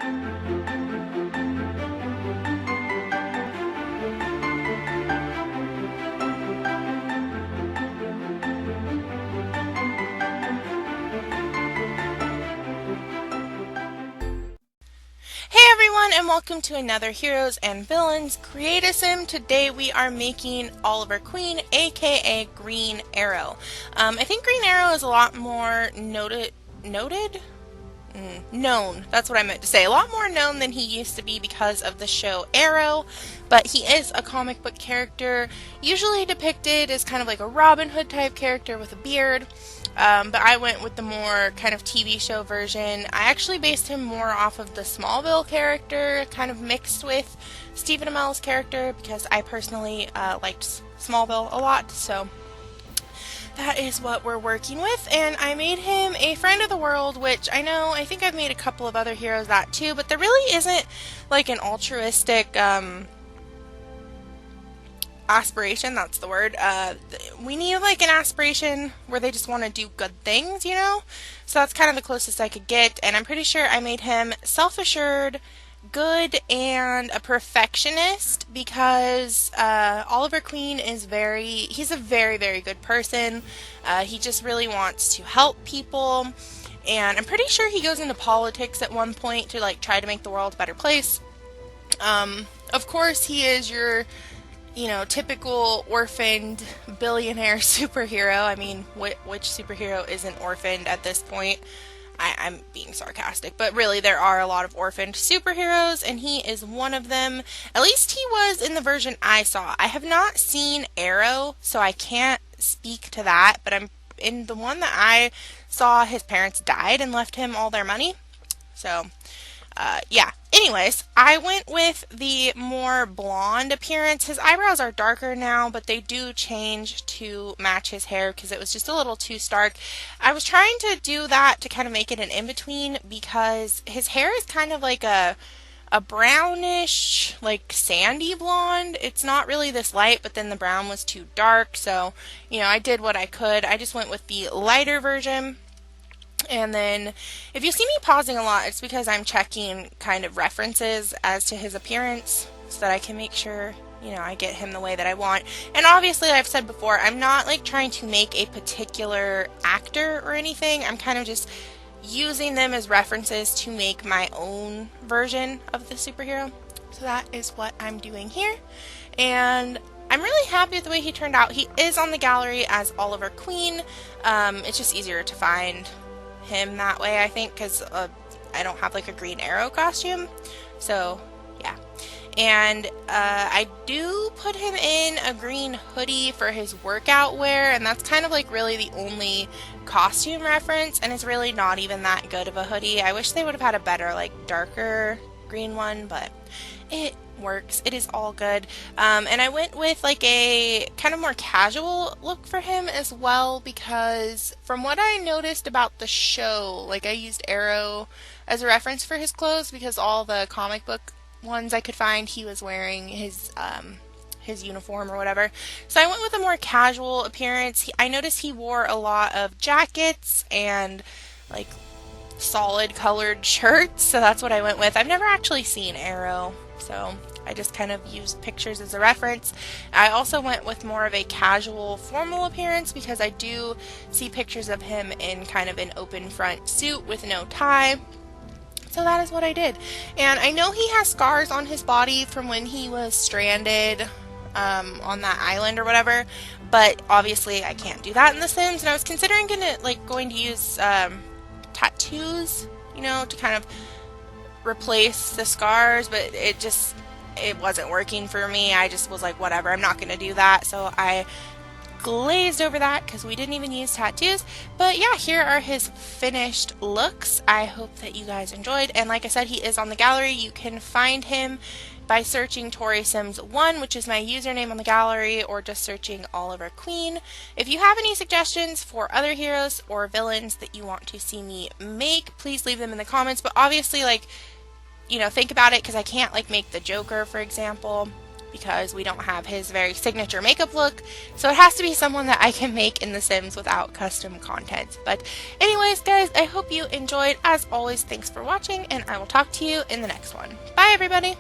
Hey everyone, and welcome to another Heroes and Villains CreatiSim. Today we are making Oliver Queen, aka Green Arrow. I think Green Arrow is a lot more known. That's what I meant to say. A lot more known than he used to be because of the show Arrow, but he is a comic book character, usually depicted as kind of like a Robin Hood type character with a beard. But I went with the more kind of TV show version. I actually based him more off of the Smallville character, kind of mixed with Stephen Amell's character, because I personally liked Smallville a lot, so that is what we're working with. And I made him a friend of the world, which I think I've made a couple of other heroes that too, but there really isn't like an altruistic aspiration, that's the word. We need like an aspiration where they just want to do good things, you know? So that's kind of the closest I could get, and I'm pretty sure I made him self-assured, good, and a perfectionist because Oliver Queen is he's a very, very good person. He just really wants to help people, and I'm pretty sure he goes into politics at one point to like try to make the world a better place. Of course, he is your typical orphaned billionaire superhero. I mean, which superhero isn't orphaned at this point? I'm being sarcastic, but really there are a lot of orphaned superheroes, and he is one of them. At least he was in the version I saw. I have not seen Arrow, so I can't speak to that, but I'm in the one that I saw, his parents died and left him all their money. So yeah. Anyways, I went with the more blonde appearance. His eyebrows are darker now, but they do change to match his hair because it was just a little too stark. I was trying to do that to kind of make it an in-between because his hair is kind of like a brownish, like sandy blonde. It's not really this light, but then the brown was too dark, so, I did what I could. I just went with the lighter version. And then, if you see me pausing a lot, it's because I'm checking kind of references as to his appearance so that I can make sure, I get him the way that I want. And obviously, I've said before, I'm not like trying to make a particular actor or anything. I'm kind of just using them as references to make my own version of the superhero. So that is what I'm doing here. And I'm really happy with the way he turned out. He is on the gallery as Oliver Queen. It's just easier to find him that way, I think, because I don't have like a Green Arrow costume, so yeah. And I do put him in a green hoodie for his workout wear, and that's kind of like really the only costume reference, and it's really not even that good of a hoodie. I wish they would have had a better, like, darker green one, but it works. It is all good. And I went with like a kind of more casual look for him as well, because from what I noticed about the show, like I used Arrow as a reference for his clothes because all the comic book ones I could find, he was wearing his uniform or whatever. So I went with a more casual appearance. I noticed he wore a lot of jackets and like solid colored shirts, so that's what I went with. I've never actually seen Arrow, so I just kind of used pictures as a reference. I also went with more of a casual, formal appearance because I do see pictures of him in kind of an open front suit with no tie. So that is what I did. And I know he has scars on his body from when he was stranded on that island or whatever, but obviously I can't do that in The Sims, and I was considering going to use tattoos, to kind of replace the scars, but it wasn't working for me. I just was like, whatever, I'm not going to do that. So I glazed over that because we didn't even use tattoos. But yeah, here are his finished looks. I hope that you guys enjoyed. And like I said, he is on the gallery. You can find him by searching ToriSimz1, which is my username on the gallery, or just searching Oliver Queen. If you have any suggestions for other heroes or villains that you want to see me make, please leave them in the comments. But obviously, think about it, because I can't make the Joker, for example. because we don't have his very signature makeup look. So it has to be someone that I can make in The Sims without custom content. But anyways, guys, I hope you enjoyed. As always, thanks for watching, and I will talk to you in the next one. Bye, everybody!